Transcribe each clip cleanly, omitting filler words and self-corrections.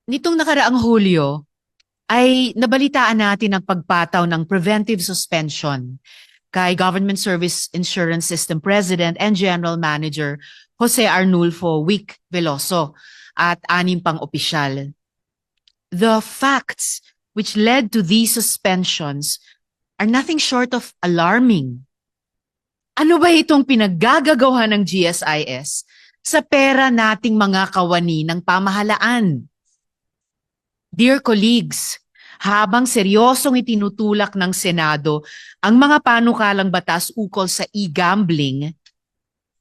Nitong nakaraang Hulyo ay nabalitaan natin ang pagpataw ng preventive suspension kay Government Service Insurance System President and General Manager Jose Arnulfo Wick Veloso at anim pang opisyal. The facts which led to these suspensions are nothing short of alarming. Ano ba itong pinaggagagawa ng GSIS sa pera nating mga kawani ng pamahalaan? Dear colleagues, habang seryosong itinutulak ng Senado ang mga panukalang batas ukol sa e-gambling,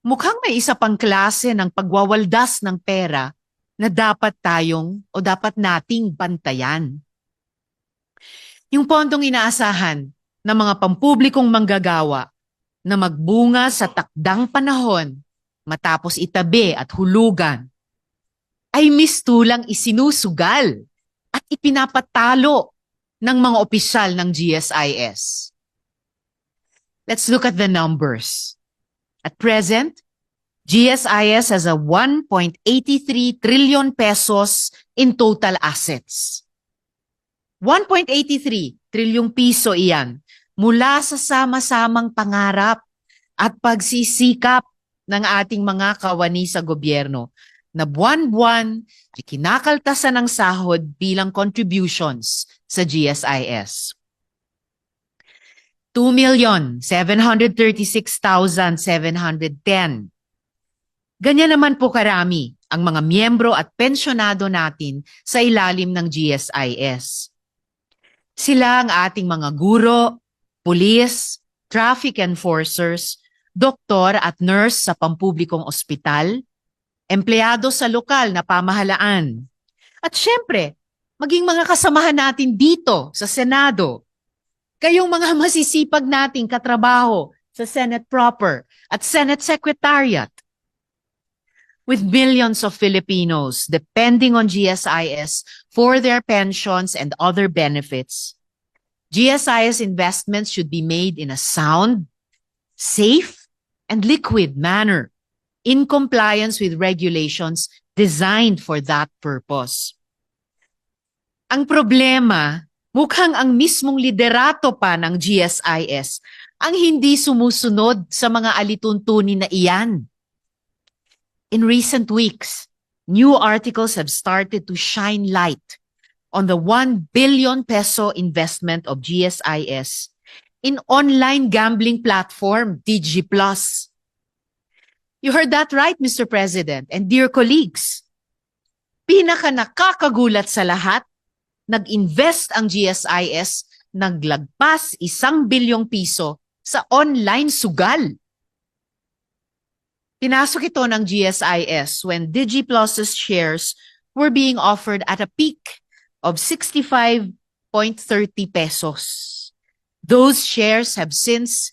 mukhang may isa pang klase ng pagwawaldas ng pera na dapat tayong o dapat nating bantayan. Yung pondong inaasahan ng mga pampublikong manggagawa na magbunga sa takdang panahon matapos itabi at hulugan ay mistulang isinusugal at ipinapatalo ng mga opisyal ng GSIS. Let's look at the numbers. At present, GSIS has a 1.83 trillion pesos in total assets. 1.83 trilyong piso iyan mula sa sama-samang pangarap at pagsisikap ng ating mga kawani sa gobyerno na buwan-buwan ay kinakaltasan ng sahod bilang contributions sa GSIS. 2,736,710. Ganyan naman po karami ang mga miyembro at pensyonado natin sa ilalim ng GSIS. Sila ang ating mga guro, pulis, traffic enforcers, doktor at nurse sa pampublikong ospital, empleyado sa lokal na pamahalaan. At syempre, maging mga kasamahan natin dito sa Senado. Kayong mga masisipag nating katrabaho sa Senate proper at Senate Secretariat. With millions of Filipinos depending on GSIS for their pensions and other benefits, GSIS investments should be made in a sound, safe, and liquid manner in compliance with regulations designed for that purpose. Ang problema, mukhang ang mismong liderato pa ng GSIS ang hindi sumusunod sa mga alituntunin na iyan. In recent weeks, new articles have started to shine light on the 1 billion peso investment of GSIS in online gambling platform DigiPlus. You heard that right, Mr. President and dear colleagues. Pinaka nakakagulat sa lahat, nag-invest ang GSIS naglagpas 1 bilyong piso sa online sugal. Pinasok ito ng GSIS when DigiPlus's shares were being offered at a peak of 65.30 pesos. Those shares have since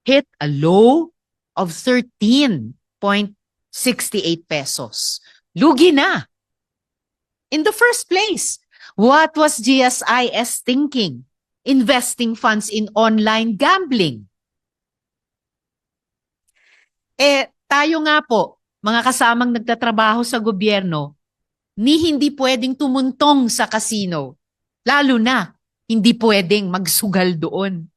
hit a low of 13.68 pesos. Lugi na. In the first place, what was GSIS thinking? Investing funds in online gambling. Tayo nga po, mga kasamang nagtatrabaho sa gobyerno, hindi pwedeng tumuntong sa casino. Lalo na, hindi pwedeng magsugal doon.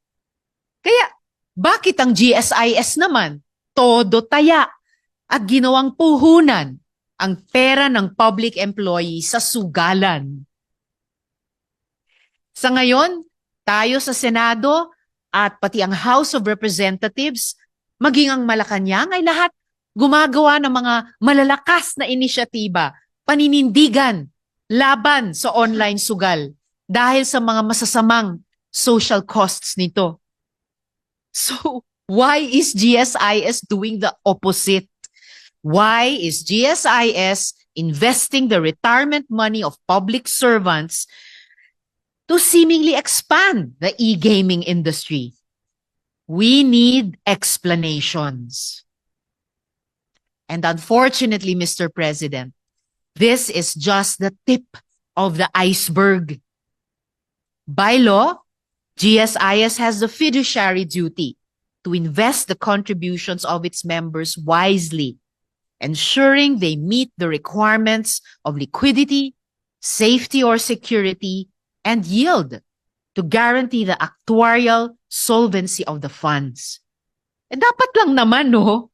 Kaya, bakit ang GSIS naman todo taya at ginawang puhunan ang pera ng public employee sa sugalan? Sa ngayon, tayo sa Senado at pati ang House of Representatives, maging ang Malacanang ay lahat gumagawa ng mga malalakas na inisyatiba, paninindigan, laban sa online sugal dahil sa mga masasamang social costs nito. So, why is GSIS doing the opposite? Why is GSIS investing the retirement money of public servants to seemingly expand the e-gaming industry? We need explanations. And unfortunately, Mr. President, this is just the tip of the iceberg. By law, GSIS has the fiduciary duty to invest the contributions of its members wisely, ensuring they meet the requirements of liquidity, safety or security, and yield to guarantee the actuarial solvency of the funds. Eh dapat lang naman, no?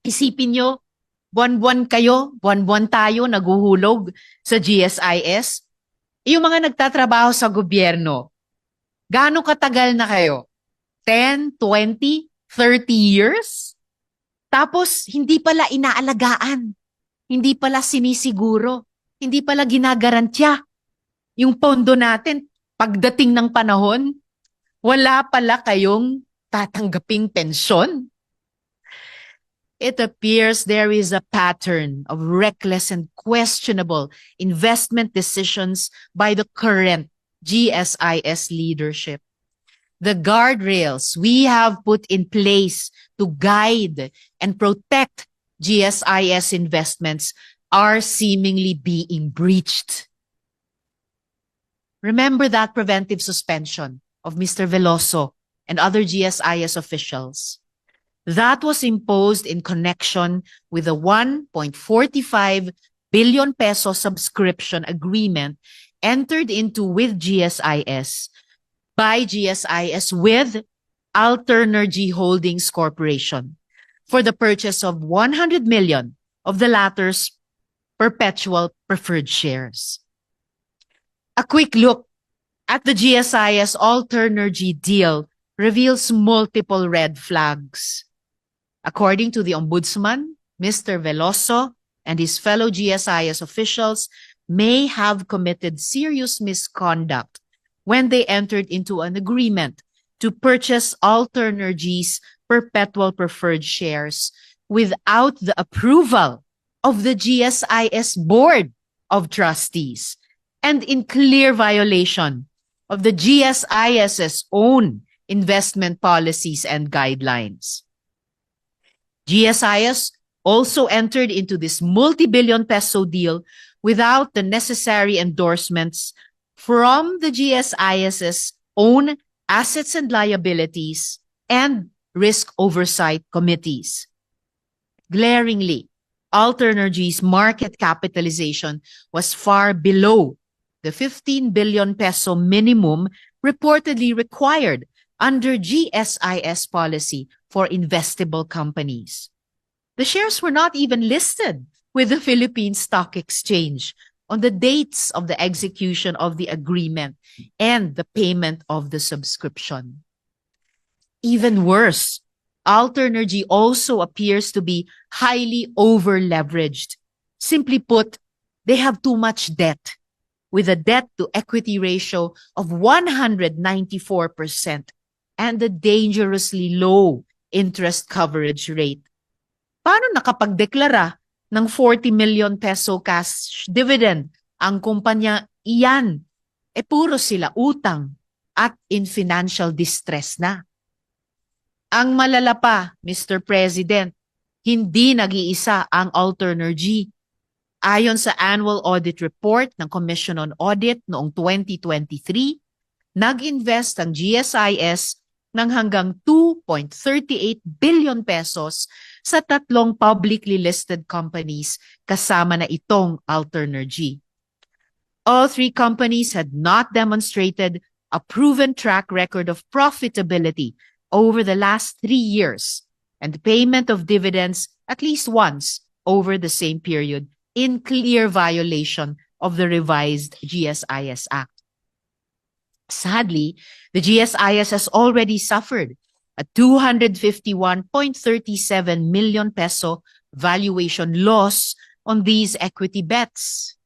Isipin nyo, buwan-buwan kayo, buwan-buwan tayo naguhulog sa GSIS. Yung mga nagtatrabaho sa gobyerno, gaano katagal na kayo? 10, 20, 30 years? Tapos, hindi pala inaalagaan. Hindi pala sinisiguro. Hindi pala ginagarantya. Yung pondo natin, pagdating ng panahon, wala pala kayong tatanggaping pensyon. It appears there is a pattern of reckless and questionable investment decisions by the current GSIS leadership. The guardrails we have put in place to guide and protect GSIS investments are seemingly being breached. Remember that preventive suspension of Mr. Veloso and other GSIS officials. That was imposed in connection with the 1.45 billion peso subscription agreement entered into with GSIS by GSIS with Alternergy Holdings Corporation for the purchase of 100 million of the latter's perpetual preferred shares. A quick look at the GSIS Alternergy deal reveals multiple red flags. According to the Ombudsman, Mr. Veloso and his fellow GSIS officials may have committed serious misconduct when they entered into an agreement to purchase Alternergy's perpetual preferred shares without the approval of the GSIS Board of Trustees and in clear violation of the GSIS's own investment policies and guidelines. GSIS also entered into this multi-billion peso deal without the necessary endorsements from the GSIS's own assets and liabilities and risk oversight committees. Glaringly, Alternergy's market capitalization was far below the 15 billion peso minimum reportedly required under GSIS policy for investable companies. The shares were not even listed with the Philippine Stock Exchange on the dates of the execution of the agreement and the payment of the subscription. Even worse, Alternergy also appears to be highly over-leveraged. Simply put, they have too much debt, with a debt-to-equity ratio of 194% and a dangerously low interest coverage rate. Paano nakapagdeklara ng 40 million peso cash dividend ang kumpanya iyan? Puro sila utang at in financial distress na. Ang malala pa, Mr. President, hindi nag-iisa ang Alternergy. Ayon sa annual audit report ng Commission on Audit noong 2023, nag-invest ang GSIS ng hanggang 2.38 billion pesos sa tatlong publicly listed companies kasama na itong Alternergy. All three companies had not demonstrated a proven track record of profitability over the last 3 years and payment of dividends at least once over the same period in clear violation of the revised GSIS Act. Sadly, the GSIS has already suffered a 251.37 million peso valuation loss on these equity bets.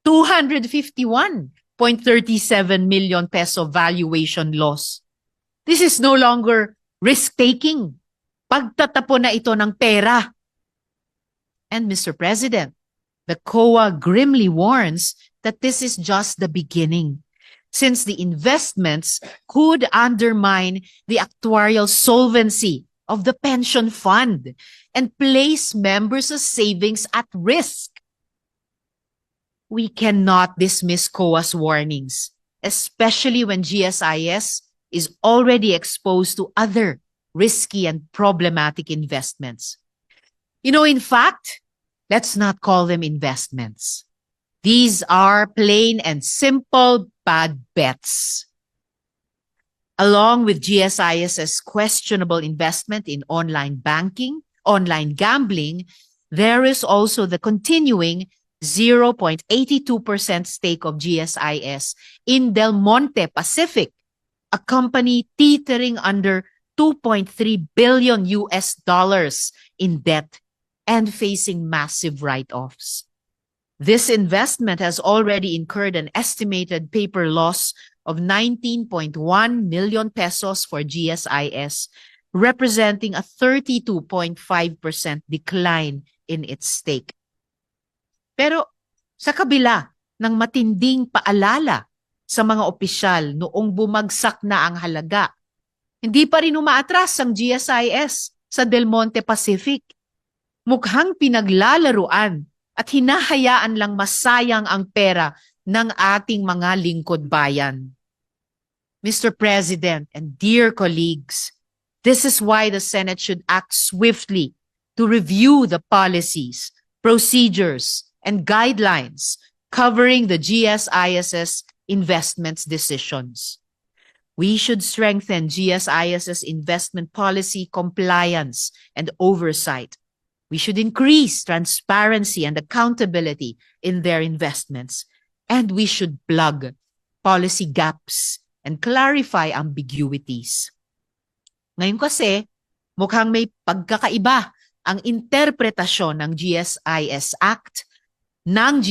251.37 million peso valuation loss. This is no longer risk-taking. Pagtatapon na ito ng pera. And Mr. President, the COA grimly warns that this is just the beginning, since the investments could undermine the actuarial solvency of the pension fund and place members' savings at risk. We cannot dismiss COA's warnings, especially when GSIS is already exposed to other risky and problematic investments. In fact, let's not call them investments. These are plain and simple bad bets. Along with GSIS's questionable investment in online banking, online gambling, there is also the continuing 0.82% stake of GSIS in Del Monte Pacific, a company teetering under 2.3 billion US dollars in debt and facing massive write-offs. This investment has already incurred an estimated paper loss of 19.1 million pesos for GSIS, representing a 32.5% decline in its stake. Pero sa kabila ng matinding paalala sa mga opisyal noong bumagsak na ang halaga, hindi pa rin umaatras ang GSIS sa Del Monte Pacific. Mukhang pinaglalaruan at hinahayaan lang masayang ang pera ng ating mga lingkod bayan. Mr. President and dear colleagues, this is why the Senate should act swiftly to review the policies, procedures, and guidelines covering the GSIS's investments decisions. We should strengthen GSIS's investment policy compliance and oversight. We should increase transparency and accountability in their investments, and we should plug policy gaps and clarify ambiguities. Ngayon kasi, mukhang may pagkakaiba ang interpretasyon ng GSIS Act, ang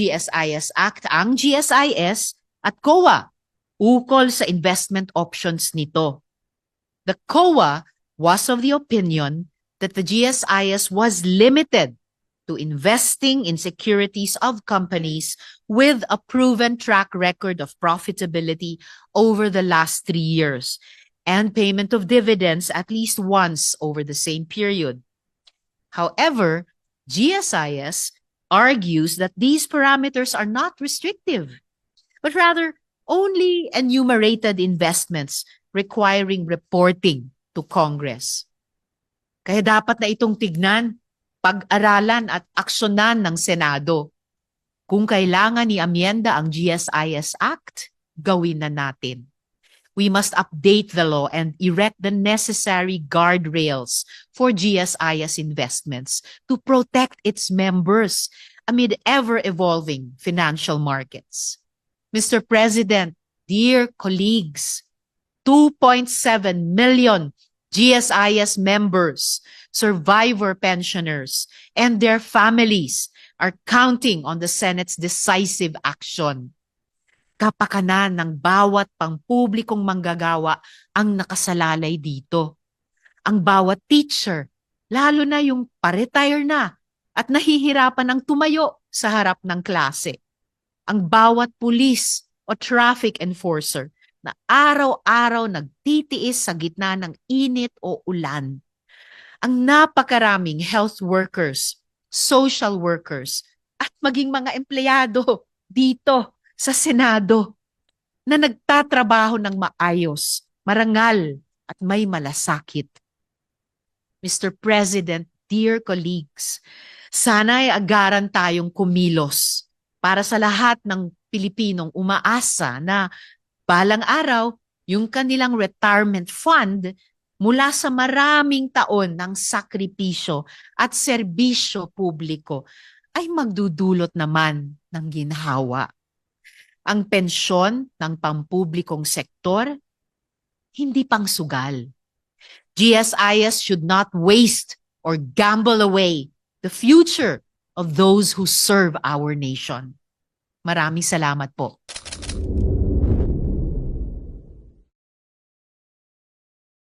GSIS at COA ukol sa investment options nito. The COA was of the opinion that the GSIS was limited to investing in securities of companies with a proven track record of profitability over the last 3 years and payment of dividends at least once over the same period. However, GSIS argues that these parameters are not restrictive, but rather only enumerated investments requiring reporting to Congress. Kaya dapat na itong tignan, pag-aralan at aksyonan ng Senado. Kung kailangan i-amyenda ang GSIS Act, gawin na natin. We must update the law and erect the necessary guardrails for GSIS investments to protect its members amid ever-evolving financial markets. Mr. President, dear colleagues, 2.7 million GSIS members, survivor pensioners, and their families are counting on the Senate's decisive action. Kapakanan ng bawat pampublikong manggagawa ang nakasalalay dito. Ang bawat teacher, lalo na yung pa-retire na at nahihirapan ng tumayo sa harap ng klase. Ang bawat pulis o traffic enforcer na araw-araw nagtitiis sa gitna ng init o ulan. Ang napakaraming health workers, social workers, at maging mga empleyado dito sa Senado na nagtatrabaho ng maayos, marangal, at may malasakit. Mr. President, dear colleagues, sana'y agaran tayong kumilos para sa lahat ng Pilipinong umaasa na balang araw, yung kanilang retirement fund mula sa maraming taon ng sakripisyo at serbisyo publiko ay magdudulot naman ng ginhawa. Ang pensyon ng pampublikong sektor, hindi pang sugal. GSIS should not waste or gamble away the future of those who serve our nation. Maraming salamat po.